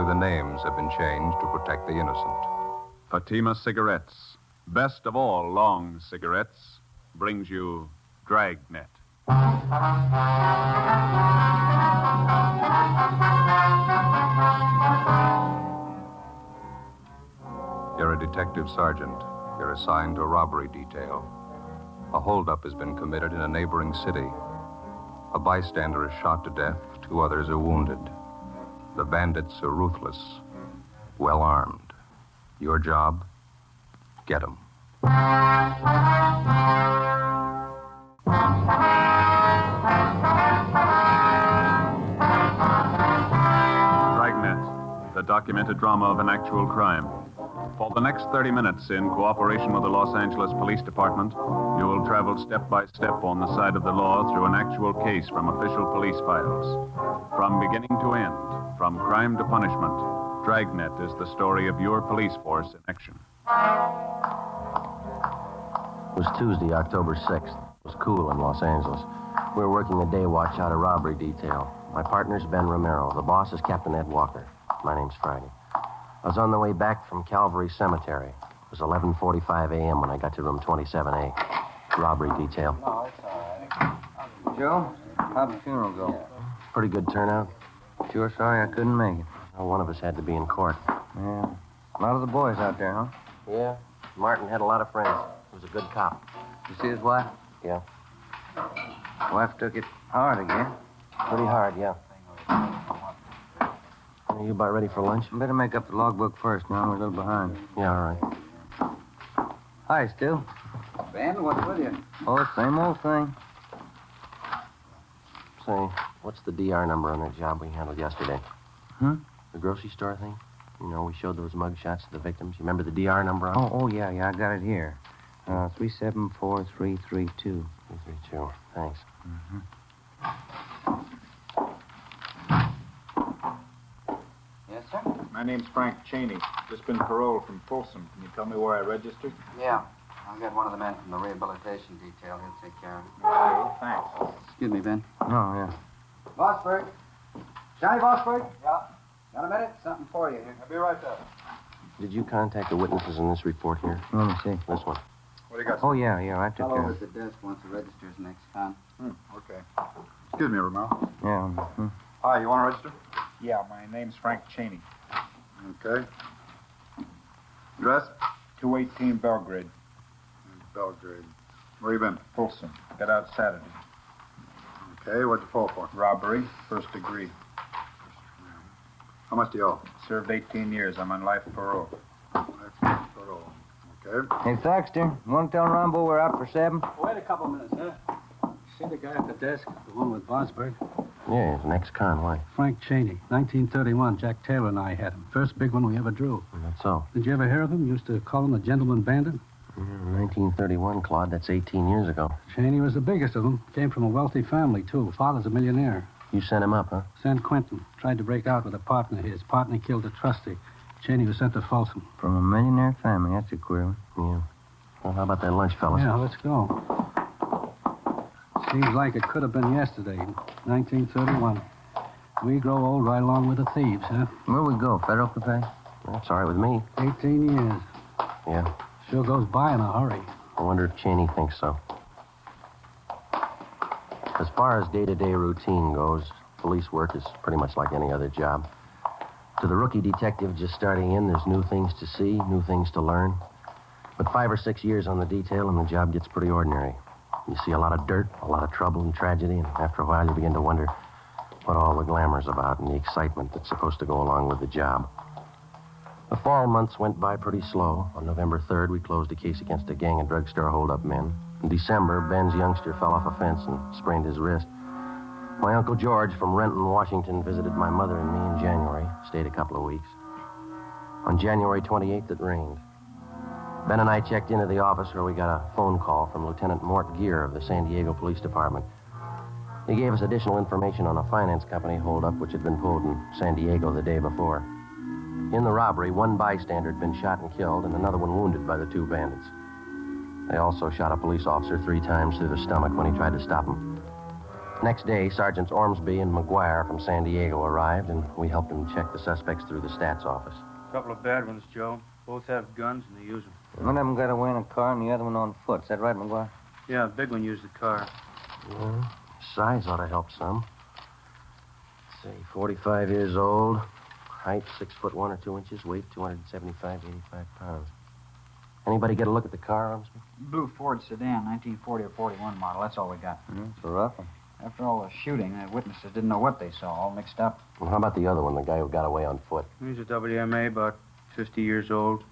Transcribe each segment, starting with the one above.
Only the names have been changed to protect the innocent. Fatima Cigarettes, best of all long cigarettes, brings you Dragnet. You're a detective sergeant. You're assigned to a robbery detail. A holdup has been committed in a neighboring city. A bystander is shot to death. 2 others are wounded. The bandits are ruthless, well armed. Your job? Get 'em. Dragnet, the documented drama of an actual crime. For the next 30 minutes, in cooperation with the Los Angeles Police Department, you will travel step by step on the side of the law through an actual case from official police files. From beginning to end, from crime to punishment, Dragnet is the story of your police force in action. It was Tuesday, October 6th. It was cool in Los Angeles. We were working a day watch out of robbery detail. My partner's Ben Romero. The boss is Captain Ed Walker. My name's Friday. I was on the way back from Calvary Cemetery. It was 11:45 a.m. when I got to room 27A. Robbery detail. No, it's all right. Joe, how'd the funeral go? Pretty good turnout. Sure sorry I couldn't make it. Well, one of us had to be in court. Yeah. A lot of the boys out there, huh? Yeah. Martin had a lot of friends. He was a good cop. You see his wife? Yeah. Wife took it hard again. Pretty hard, yeah. Are you about ready for lunch? Better make up the logbook first. Now we're a little behind. Yeah, all right. Hi, Stu. Ben, what's with you? Oh, same old thing. Say, what's the DR number on that job we handled yesterday? Hmm? The grocery store thing? You know, we showed those mug shots to the victims. You remember the DR number on it? Oh, yeah, I got it here. 374332. 332. Thanks. Mm-hmm. Yes, sir? My name's Frank Cheney. Just been paroled from Folsom. Can you tell me where I registered? Yeah. I'll get one of the men from the rehabilitation detail. He'll take care of it. Okay, thanks. Excuse me, Ben. Oh, yeah. Bossberg. Johnny Bossberg? Yeah. Got a minute? Something for you here. I'll be right there. Did you contact the witnesses in this report here? Let me see. This one. What do you got? Oh, yeah, I took Fellow care over of at it. the desk wants to register his next con. Okay. Excuse me, Romero. Yeah. Hi, you want to register? Yeah, my name's Frank Cheney. Okay. Address? 218 Belgrade. Belgrade. Where you been? Folsom. Got out Saturday. Okay, what'd you fall for? Robbery, first degree. How much do you owe? Served 18 years. I'm on life parole. Life parole. Okay. Hey, Thaxter, you want to tell Rombo we're out for 7? Wait a couple minutes, huh? See the guy at the desk, the one with Bosberg? Yeah, his next con. Why? Frank Cheney, 1931. Jack Taylor and I had him. First big one we ever drew. That's so. Did you ever hear of him? Used to call him a gentleman bandit. 1931, Claude. That's 18 years ago. Cheney was the biggest of them. Came from a wealthy family, too. Father's a millionaire. You sent him up, huh? San Quentin. Tried to break out with a partner of his. Partner killed a trustee. Cheney was sent to Folsom. From a millionaire family. That's a queer one. Yeah. Well, how about that lunch, fellas? Yeah, let's go. Seems like it could have been yesterday, 1931. We grow old right along with the thieves, huh? Where we go? Federal Cafe? That's all right with me. 18 years. Yeah. Sure goes by in a hurry. I wonder if Cheney thinks so. As far as day-to-day routine goes, police work is pretty much like any other job. To the rookie detective just starting in, there's new things to see, new things to learn. But 5 or 6 years on the detail and the job gets pretty ordinary. You see a lot of dirt, a lot of trouble and tragedy, and after a while you begin to wonder what all the glamour's about and the excitement that's supposed to go along with the job. The fall months went by pretty slow. On November 3rd, we closed a case against a gang of drugstore hold-up men. In December, Ben's youngster fell off a fence and sprained his wrist. My Uncle George from Renton, Washington, visited my mother and me in January. Stayed a couple of weeks. On January 28th, it rained. Ben and I checked into the office where we got a phone call from Lieutenant Mort Gear of the San Diego Police Department. He gave us additional information on a finance company holdup which had been pulled in San Diego the day before. In the robbery, one bystander had been shot and killed and another one wounded by the 2 bandits. They also shot a police officer 3 times through the stomach when he tried to stop him. Next day, Sergeants Ormsby and McGuire from San Diego arrived, and we helped them check the suspects through the stats office. A couple of bad ones, Joe. Both have guns, and they use them. One of them got away in a car and the other one on foot. Is that right, McGuire? Yeah, the big one used the car. Yeah, size ought to help some. Let's say 45 years old, height 6 foot 1 or 2 inches, weight 275, 85 pounds. Anybody get a look at the car, Ormsby? Blue Ford sedan, 1940 or 41 model. That's all we got. It's a rough one. After all the shooting, the witnesses didn't know what they saw, all mixed up. Well, how about the other one, the guy who got away on foot? He's a WMA, about 50 years old,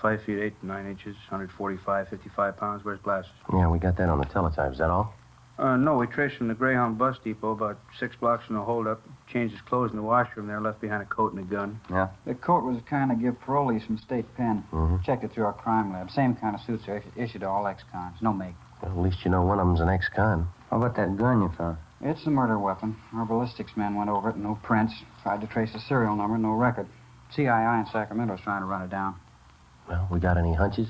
5 feet 8 to 9 inches, 145, 55 pounds, wears glasses. Yeah, we got that on the teletype. Is that all? No, we traced from the Greyhound bus depot about 6 blocks from the holdup. Changed his clothes in the washroom there, left behind a coat and a gun. Yeah? The coat was the kind of give parolees from state pen. Mm-hmm. Checked it through our crime lab. Same kind of suits are issued to all ex-cons. No make. Well, at least you know one of them's an ex-con. How about that gun you found? It's a murder weapon. Our ballistics men went over it, no prints. Tried to trace the serial number, no record. CII in Sacramento's trying to run it down. Well, we got any hunches?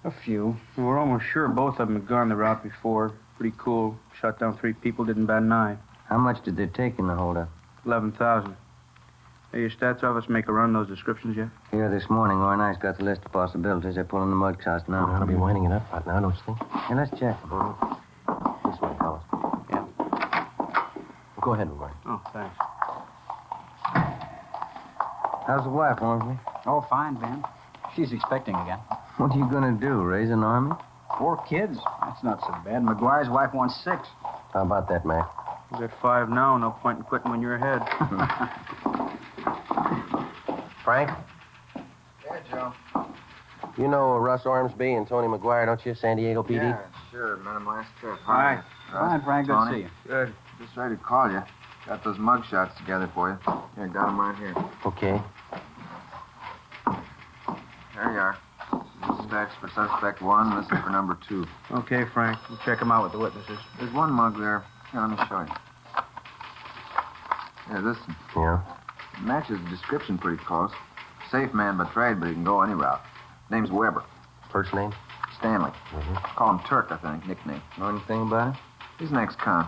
A few. We're almost sure both of them had gone the route before. Pretty cool. Shot down 3 people, didn't bat an eye. How much did they take in the holdup? 11,000. Hey, your stats office make a run those descriptions yet? Here this morning, Or and I's got the list of possibilities. They're pulling the mud shots now. Ought to be winding it up right now, don't you think? Hey, let's check. This way, fellas. Yeah. Well, go ahead, McGuire. Oh, thanks. How's the wife, Ormsby? Oh, fine, Ben. She's expecting again. What are you going to do, raise an army? 4 kids. That's not so bad. McGuire's wife wants 6. How about that, Mac? You got 5 now, no point in quitting when you're ahead. Frank? Yeah, Joe. You know Russ Ormsby and Tony McGuire, don't you? San Diego PD? Yeah, sure. Met him last trip. Hi. Fine, Frank. Good to Tony. see you. Good. Just ready to call you. Got those mug shots together for you. Here, got them right here. Okay. There you are. This is X for suspect 1. This is for number 2. Okay, Frank. We'll check them out with the witnesses. There's one mug there. Here, let me show you. Here, this one. Yeah? Matches the description pretty close. Safe man by trade, but he can go any route. Name's Weber. First name? Stanley. Mm-hmm. Call him Turk, I think, nickname. Know anything about it? He's an ex-con.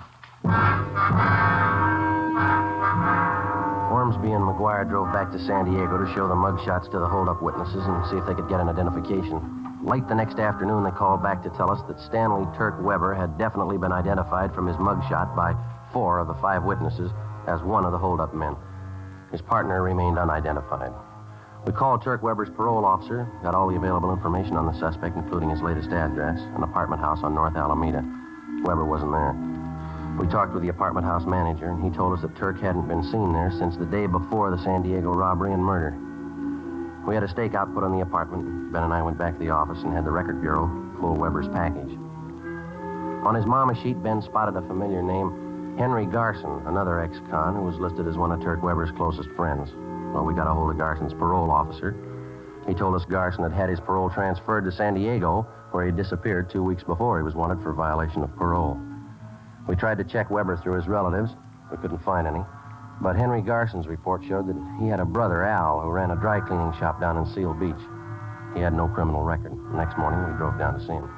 Ormsby and McGuire drove back to San Diego to show the mugshots to the holdup witnesses and see if they could get an identification. Late the next afternoon, they called back to tell us that Stanley Turk Weber had definitely been identified from his mugshot by 4 of the 5 witnesses as one of the holdup men. His partner remained unidentified. We called Turk Weber's parole officer, got all the available information on the suspect, including his latest address, an apartment house on North Alameda. Weber wasn't there. We talked with the apartment house manager, and he told us that Turk hadn't been seen there since the day before the San Diego robbery and murder. We had a stakeout put on the apartment. Ben and I went back to the office and had the record bureau pull Weber's package. On his mama sheet, Ben spotted a familiar name, Henry Garson, another ex-con who was listed as one of Turk Weber's closest friends. Well, we got a hold of Garson's parole officer. He told us Garson had had his parole transferred to San Diego, where he disappeared 2 weeks before he was wanted for violation of parole. We tried to check Weber through his relatives. We couldn't find any. But Henry Garson's report showed that he had a brother, Al, who ran a dry cleaning shop down in Seal Beach. He had no criminal record. The next morning, we drove down to see him.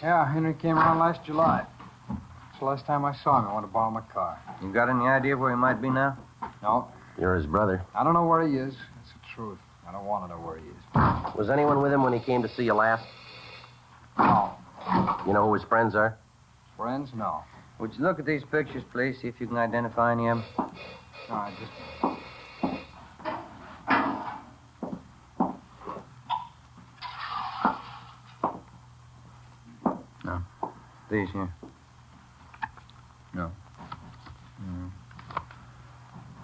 Yeah, Henry came around last July. It's the last time I saw him. I wanted to borrow my car. You got any idea where he might be now? No, You're his brother. I don't know where he is. That's the truth. I don't want to know where he is. Was anyone with him when he came to see you last? No. You know who his friends are? Friends? No. Would you look at these pictures, please, see if you can identify any of them? No, I just... No. These here. No.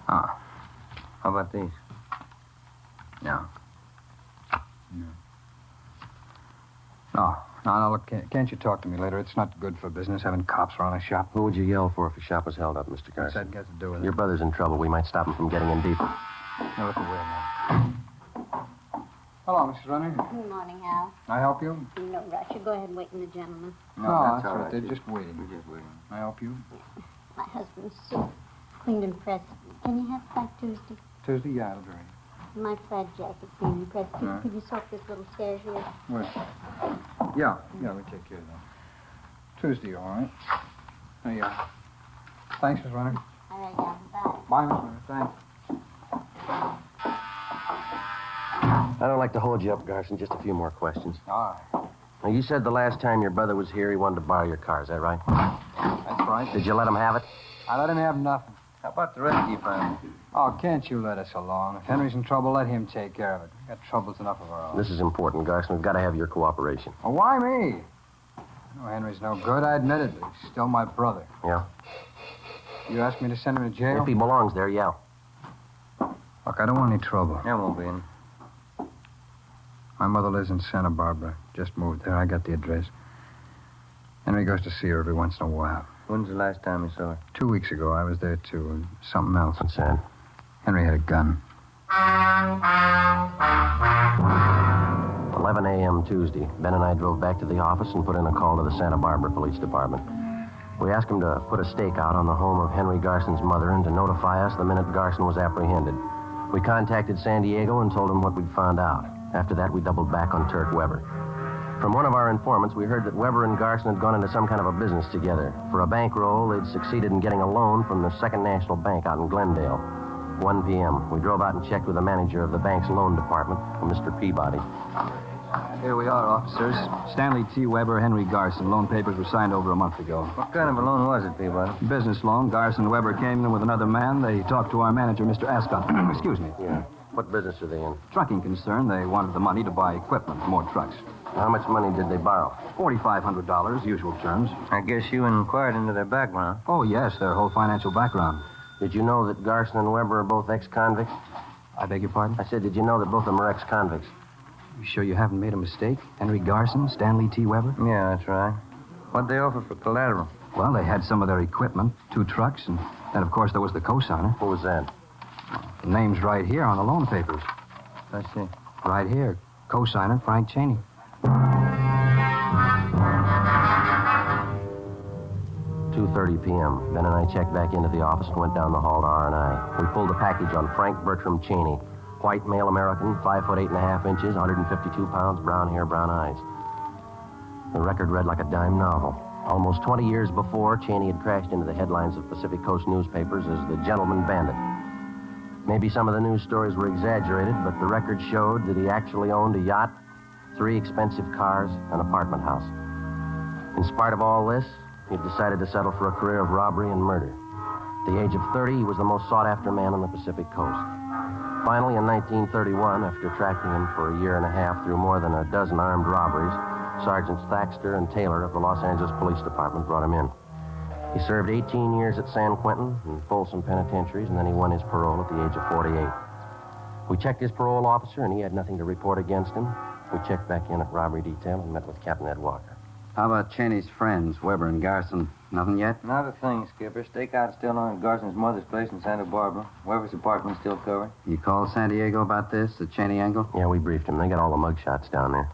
Ah. How about these? No. No, look, can't you talk to me later? It's not good for business having cops around a shop. Who would you yell for if a shop was held up, Mr. What's Garson? that got to do with it? Your brother's in trouble. We might stop him from getting in deeper. Now, look away now. Hello, Mrs. Runner. Good morning, Al. Can I help you? No rush. You go ahead and wait in the gentleman. No, that's all all right. right. They're just waiting. We're just waiting. Can I help you? My husband's suit, cleaned and pressed. Can you have it by Tuesday? Tuesday, yeah, it'll be ready. My plaid jacket cleaned and pressed. Yeah. Could you soak this little stairs here? Wait. Yeah, we take care of that. Tuesday, all right. There you are. Thanks, Miss Renner. All right, now, bye. Bye, Miss Renner. Thanks. I don't like to hold you up, Garson. Just a few more questions. All right. Now, you said the last time your brother was here, he wanted to borrow your car. Is that right? That's right. Did you let him have it? I let him have nothing. How about the rest of your family? Oh, can't you let us alone? If Henry's in trouble, let him take care of it. We've got troubles enough of our own. This is important, Garson. We've got to have your cooperation. Well, why me? I know Henry's no good, I admit it, but he's still my brother. Yeah? You asked me to send him to jail? If he belongs there, yeah. Look, I don't want any trouble. There won't be any. My mother lives in Santa Barbara. Just moved there. I got the address. Henry goes to see her every once in a while. When's the last time you saw her? 2 weeks ago, I was there, too, and something else. What's that? Henry had a gun. 11 a.m. Tuesday. Ben and I drove back to the office and put in a call to the Santa Barbara Police Department. We asked him to put a stake out on the home of Henry Garson's mother and to notify us the minute Garson was apprehended. We contacted San Diego and told him what we'd found out. After that, we doubled back on Turk Weber. From one of our informants, we heard that Weber and Garson had gone into some kind of a business together. For a bankroll, they'd succeeded in getting a loan from the Second National Bank out in Glendale. 1 p.m. We drove out and checked with the manager of the bank's loan department, Mr. Peabody. Here we are, officers. Stanley T. Weber, Henry Garson. Loan papers were signed over a month ago. What kind of a loan was it, Peabody? Business loan. Garson and Weber came in with another man. They talked to our manager, Mr. Ascot. Excuse me. Yeah. What business are they in? Trucking concern. They wanted the money to buy equipment, more trucks. How much money did they borrow? $4,500, usual terms. I guess you inquired into their background. Oh, yes, their whole financial background. Did you know that Garson and Weber are both ex-convicts? I beg your pardon? I said, did you know that both of them are ex-convicts? You sure you haven't made a mistake? Henry Garson, Stanley T. Weber? Yeah, that's right. What'd they offer for collateral? Well, they had some of their equipment, 2 trucks, and then, of course, there was the cosigner. Who was that? The name's right here on the loan papers. I see. Right here. Cosigner, Frank Cheney. 2:30 p.m. Ben and I checked back into the office and went down the hall to R&I. We pulled a package on Frank Bertram Cheney. White male American, 5 foot 8.5 inches, 152 pounds, brown hair, brown eyes. The record read like a dime novel. Almost 20 years before, Cheney had crashed into the headlines of Pacific Coast newspapers as the gentleman bandit. Maybe some of the news stories were exaggerated, but the record showed that he actually owned a yacht, 3 expensive cars, an apartment house. In spite of all this, he had decided to settle for a career of robbery and murder. At the age of 30, he was the most sought-after man on the Pacific Coast. Finally, in 1931, after tracking him for a year and a half through more than a dozen armed robberies, Sergeants Thaxter and Taylor of the Los Angeles Police Department brought him in. He served 18 years at San Quentin and Folsom penitentiaries, and then he won his parole at the age of 48. We checked his parole officer, and he had nothing to report against him. We checked back in at robbery detail and met with Captain Ed Walker. How about Cheney's friends, Weber and Garson? Nothing yet? Not a thing, Skipper. Stakeout's still on at Garson's mother's place in Santa Barbara. Weber's apartment's still covered. You called San Diego about this, the Cheney angle? Yeah, we briefed him. They got all the mugshots down there.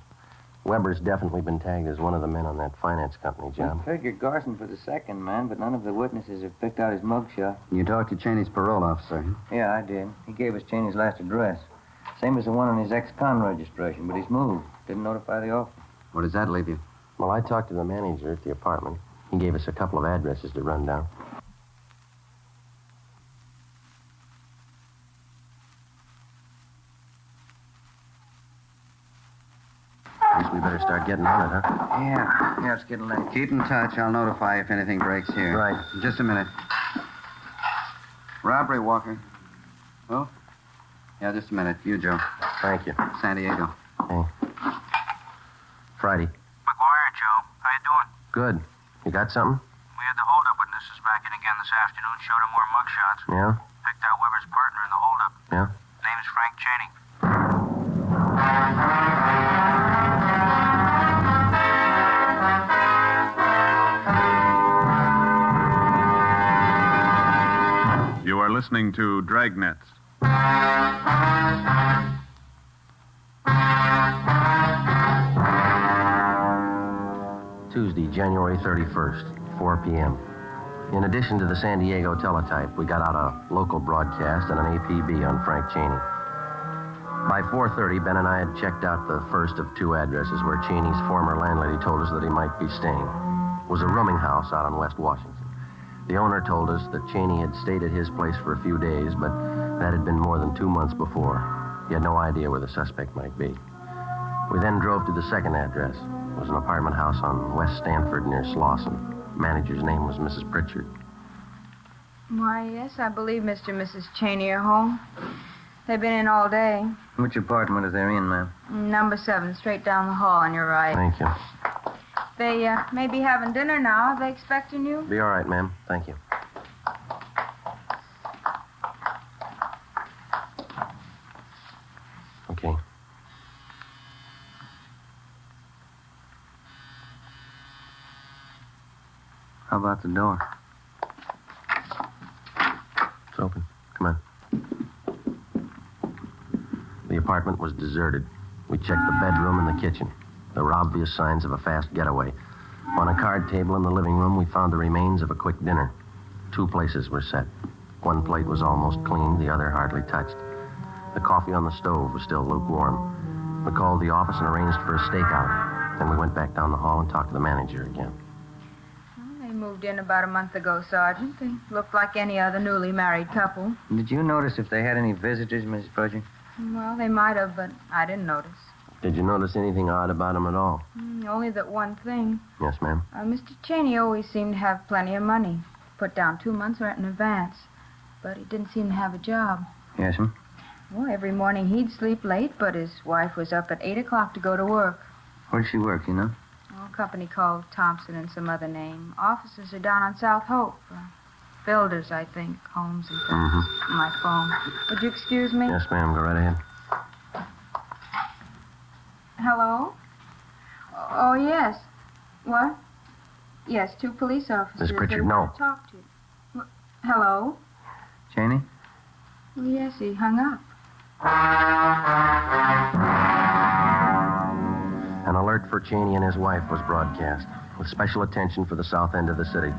Weber's definitely been tagged as one of the men on that finance company job. I figured Garson for the second man, but none of the witnesses have picked out his mugshot. You talked to Cheney's parole officer? Yeah, I did. He gave us Cheney's last address. Same as the one on his ex-con registration, but he's moved. Didn't notify the office. Where does that leave you? Well, I talked to the manager at the apartment. He gave us a couple of addresses to run down. I guess we better start getting on it, huh? Yeah, it's getting late. Keep in touch. I'll notify if anything breaks here. Right. Just a minute. Robbery, Walker. Oh? Yeah, just a minute. You, Joe. Thank you. San Diego. Hey. Friday. McGuire, Joe. How you doing? Good. You got something? We had the holdup witnesses back in again this afternoon. Showed them more mugshots. Yeah? Picked out Weber's partner in the holdup. Yeah? Name's Frank Cheney. You are listening to Dragnet. Tuesday, January 31st, 4 p.m. In addition to the San Diego teletype, we got out a local broadcast and an APB on Frank Cheney. By 4:30, Ben and I had checked out the first of 2 addresses where Cheney's former landlady told us that he might be staying. was a rooming house out on West Washington. The owner told us that Cheney had stayed at his place for a few days, but that had been more than 2 months before. He had no idea where the suspect might be. We then drove to the second address. It was an apartment house on West Stanford near Slauson. Manager's name was Mrs. Pritchard. Why, yes, I believe Mr. and Mrs. Cheney are home. They've been in all day. Which apartment are they in, ma'am? Number 7, straight down the hall on your right. Thank you. They may be having dinner now. Are they expecting you? Be all right, ma'am. Thank you. Okay. How about the door? It's open. Come on. The apartment was deserted. We checked the bedroom and the kitchen. There were obvious signs of a fast getaway. On a card table in the living room, we found the remains of a quick dinner. 2 places were set. One plate was almost clean, the other hardly touched. The coffee on the stove was still lukewarm. We called the office and arranged for a stakeout. Then we went back down the hall and talked to the manager again. Well, they moved in about a month ago, Sergeant. They looked like any other newly married couple. Did you notice if they had any visitors, Mrs. Pritchard? Well, they might have, but I didn't notice. Did you notice anything odd about him at all? Only that one thing. Yes, ma'am. Mr. Cheney always seemed to have plenty of money. Put down 2 months' rent in advance. But he didn't seem to have a job. Yes, ma'am. Well, every morning he'd sleep late, but his wife was up at 8 o'clock to go to work. Where'd she work, you know? A company called Thompson and some other name. Offices are down on South Hope. Builders, I think. Homes and things. Mm-hmm. My phone. Would you excuse me? Yes, ma'am. Go right ahead. Hello? Oh, yes. What? Yes, 2 police officers. Miss Pritchard, They no. want to talk to you. Hello? Cheney? Well, yes, he hung up. An alert for Cheney and his wife was broadcast, with special attention for the south end of the city.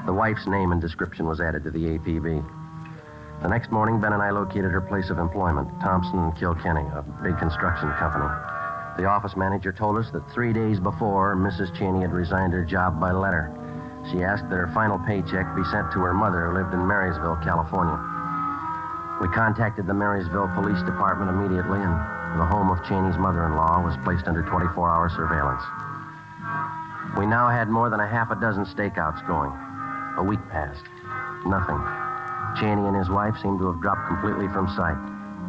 The wife's name and description was added to the APB. The next morning, Ben and I located her place of employment, Thompson and Kilkenny, a big construction company. The office manager told us that 3 days before, Mrs. Cheney had resigned her job by letter. She asked that her final paycheck be sent to her mother, who lived in Marysville, California. We contacted the Marysville Police Department immediately, and the home of Cheney's mother-in-law was placed under 24-hour surveillance. We now had more than a half a dozen stakeouts going. A week passed. Nothing. Cheney and his wife seemed to have dropped completely from sight.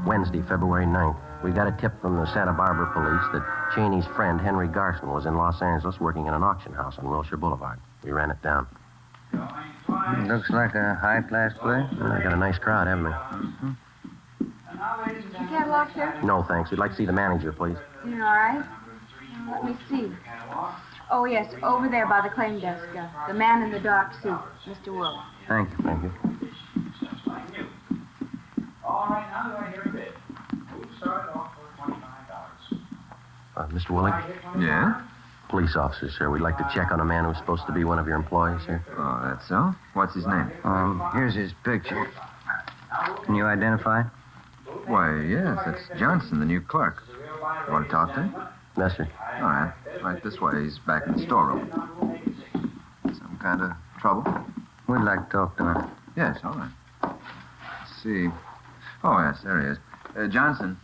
Wednesday, February 9th, we got a tip from the Santa Barbara police that Cheney's friend, Henry Garson, was in Los Angeles working in an auction house on Wilshire Boulevard. We ran it down. Looks like a high-class place. I got a nice crowd, haven't we? You catalog, sir? No, thanks. We'd like to see the manager, please. You all right? Let me see. Oh, yes, over there by the claim desk. The man in the dark suit, Mr. Wool. Thank you. Thank you. All right, now do I hear a bid? We'll start off for $29. Mr. Willing? Yeah? Police officer, sir. We'd like to check on a man who's supposed to be one of your employees, sir. Oh, that's so? What's his name? Here's his picture. Can you identify? Why, yes, that's Johnson, the new clerk. You want to talk to him? Yes, sir. All right. Right this way. He's back in the storeroom. Some kind of trouble? We'd like to talk to him. Yes, all right. Let's see. Oh, yes, there he is. Johnson.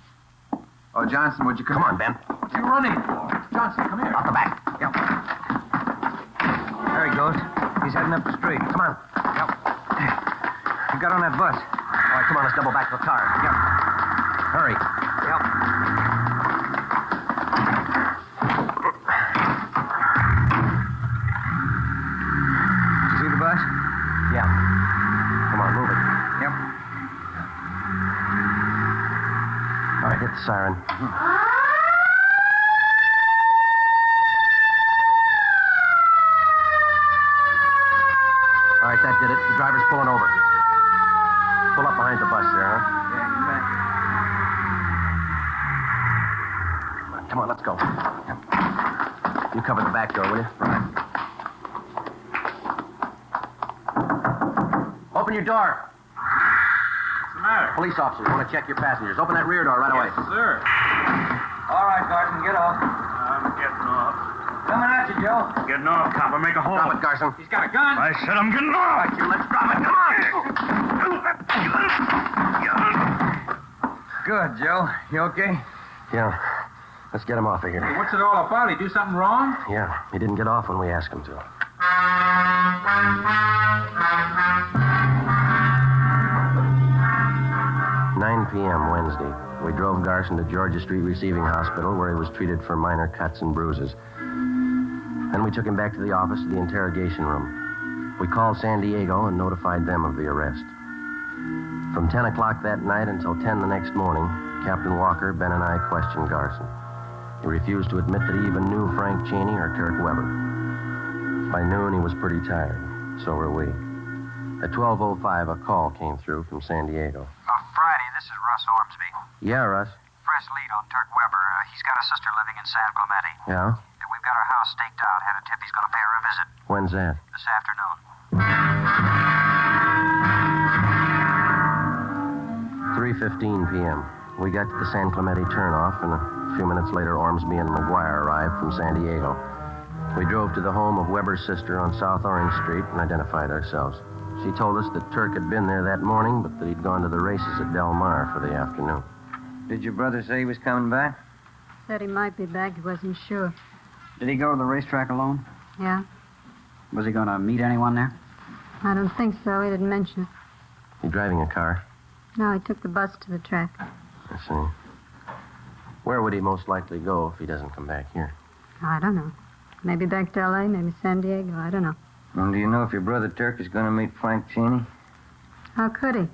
Oh, Johnson, would you come on, Ben. What are you running for? Johnson, come here. Out the back. Yep. There he goes. He's heading up the street. Come on. Yep. He got on that bus. All right, come on, let's double back to the car. Yep. Hurry. Yep. Did you see the bus? Yeah. Come on, move it. Yep. All right, hit the siren. All right, that did it. The driver's pulling over. Pull up behind the bus there, huh? Yeah, you bet. Come on, let's go. Yep. You cover the back door, will you? Right. Open your door. What's the matter? Police officers want to check your passengers. Open that rear door right away. Yes, sir. All right, Garson, get off. I'm getting off. Coming out got you, Joe. Getting off, copper. Make a hold. Drop it, Garson. He's got a gun. I said I'm getting off. Right, you. Let's drop it. Come on. Good, Joe. You okay? Yeah. Let's get him off of here. Hey, what's it all about? He do something wrong? Yeah, he didn't get off when we asked him to. "9 p.m. Wednesday. We drove Garson to Georgia Street Receiving Hospital, where he was treated for minor cuts and bruises. Then we took him back to the office of the interrogation room. We called San Diego and notified them of the arrest. From 10 o'clock that night until 10 the next morning, Captain Walker, Ben, and I questioned Garson. He refused to admit that he even knew Frank Cheney or Turk Weber. By noon, he was pretty tired. So were we. At 12:05, a call came through from San Diego. Friday, this is Russ Ormsby. Yeah, Russ. Fresh lead on Turk Weber. He's got a sister living in San Clemente. Yeah? We've got our house staked out. Had a tip he's going to pay her a visit. When's that? This afternoon. 3:15 p.m. We got to the San Clemente turnoff, and a few minutes later, Ormsby and McGuire arrived from San Diego. We drove to the home of Weber's sister on South Orange Street and identified ourselves. She told us that Turk had been there that morning, but that he'd gone to the races at Del Mar for the afternoon. Did your brother say he was coming back? Said he might be back. He wasn't sure. Did he go to the racetrack alone? Yeah? Was he going to meet anyone there? I don't think so. He didn't mention it. You driving a car? No, he took the bus to the track. I see. Where would he most likely go if he doesn't come back here? I don't know. Maybe back to L.A., maybe San Diego. I don't know. Well, do you know if your brother Turk is going to meet Frank Cheney? How could he?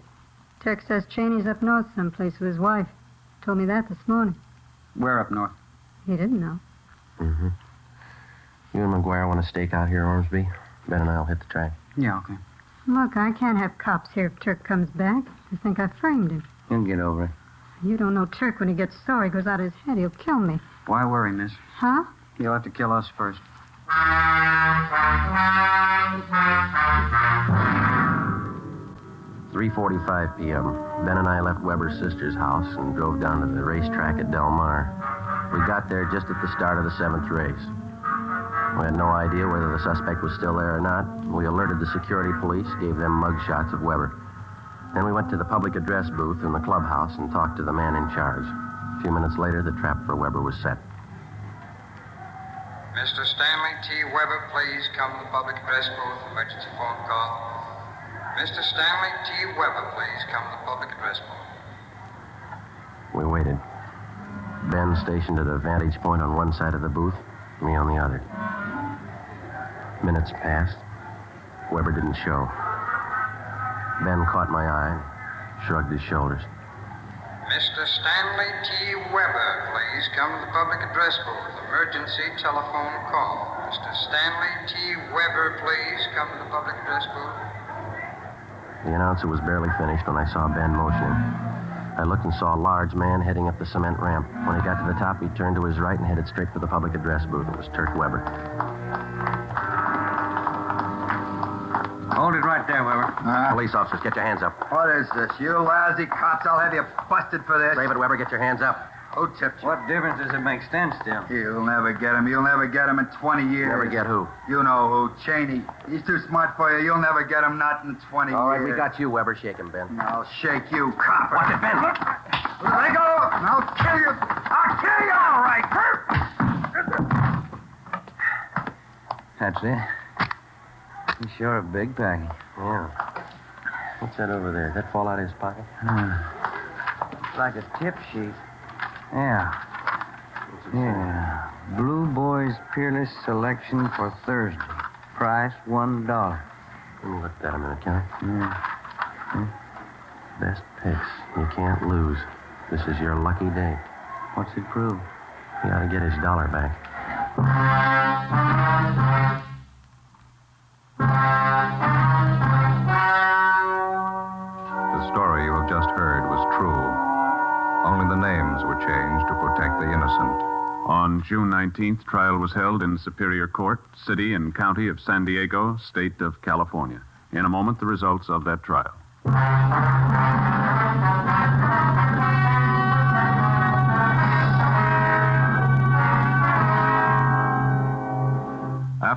Turk says Cheney's up north someplace with his wife. Told me that this morning. Where up north? He didn't know. Mm-hmm. You and McGuire want to stake out here, Ormsby? Ben and I'll hit the track. Yeah, okay. Look, I can't have cops here if Turk comes back. They think I framed him. He'll get over it. You don't know Turk. When he gets sore, he goes out of his head. He'll kill me. Why worry, miss? Huh? He'll have to kill us first. 3:45 p.m. Ben and I left Weber's sister's house and drove down to the racetrack at Del Mar. We got there just at the start of the 7th race. We had no idea whether the suspect was still there or not. We alerted the security police, gave them mug shots of Weber. Then we went to the public address booth in the clubhouse and talked to the man in charge. A few minutes later, the trap for Weber was set. Mr. Stanley T. Weber, please come to the public address booth. Emergency phone call. Mr. Stanley T. Weber, please come to the public address booth. We waited. Ben stationed at a vantage point on one side of the booth, me on the other. Minutes passed. Weber didn't show. Ben caught my eye and shrugged his shoulders. Mr. Stanley T. Weber, please come to the public address booth. Emergency telephone call. Mr. Stanley T. Weber, please come to the public address booth. The announcer was barely finished when I saw Ben motioning. I looked and saw a large man heading up the cement ramp. When he got to the top, he turned to his right and headed straight for the public address booth. It was Turk Weber. Hold it right there, Weber. Police officers, get your hands up. What is this? You lousy cops, I'll have you busted for this. Save it, Weber, get your hands up. Who tipped you? What difference does it make? Stand still. You'll never get him. You'll never get him in 20 years. Never get who? You know who. Cheney. He's too smart for you. You'll never get him, not in 20 All right, years. we got you, Weber. Shake him, Ben. I'll shake you, copper. Watch it, Ben. Let go, and I'll kill you. I'll kill you, all right. That's it. He's sure a big package. Yeah. What's that over there? Did that fall out of his pocket? It's like a tip sheet. Yeah. Yeah. Blue Boys Peerless Selection for Thursday. Price $1. Let me look at that a minute, can I? Yeah. Best picks. You can't lose. This is your lucky day. What's it prove? He ought to get his dollar back. The story you have just heard was true. Only the names were changed to protect the innocent. On June 19th, trial was held in Superior Court, City and County of San Diego, State of California. In a moment, the results of that trial.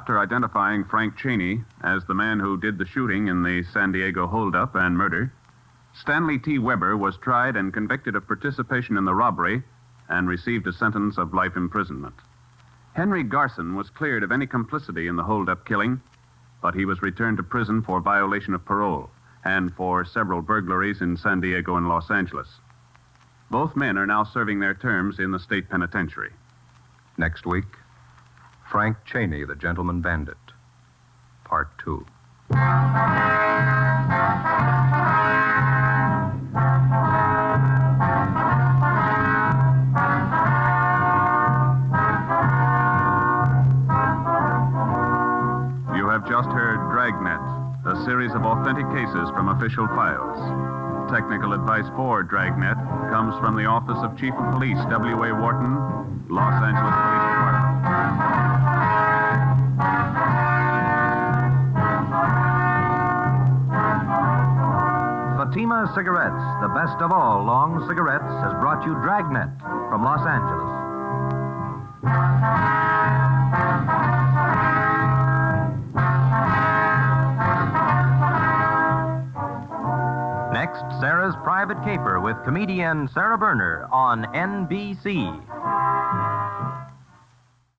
After identifying Frank Cheney as the man who did the shooting in the San Diego holdup and murder, Stanley T. Weber was tried and convicted of participation in the robbery and received a sentence of life imprisonment. Henry Garson was cleared of any complicity in the holdup killing, but he was returned to prison for violation of parole and for several burglaries in San Diego and Los Angeles. Both men are now serving their terms in the state penitentiary. Next week, Frank Cheney, the Gentleman Bandit, Part 2. You have just heard Dragnet, a series of authentic cases from official files. Technical advice for Dragnet comes from the Office of Chief of Police W.A. Wharton, Los Angeles Police Department. Fatima Cigarettes, the best of all long cigarettes, has brought you Dragnet from Los Angeles. Next, Sarah's Private Caper with comedian Sarah Berner on NBC.